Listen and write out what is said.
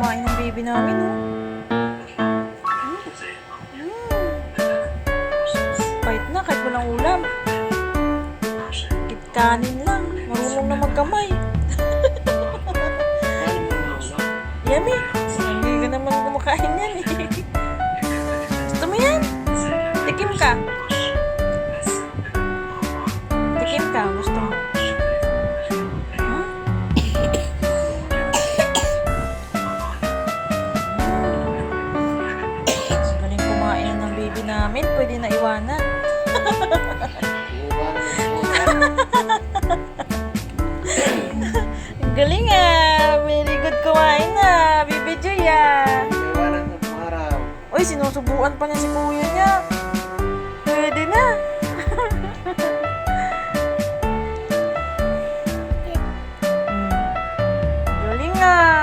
kumain ng baby namin, oh. Pahit na, kahit walang ulam. Kanin lang. Marunong na magkamay. Yummy. Hindi ka naman kumakain yan, eh. Gusto mo yan? Tikim ka. Tikim ka. Gusto mo? Galing kumain ng baby namin. Pwede na iwanan. Galing ah. Very good kumain na. Baby Joy ah. Uy, sinusubuan pa niya si kuya niya. Pwede na. Galing ah.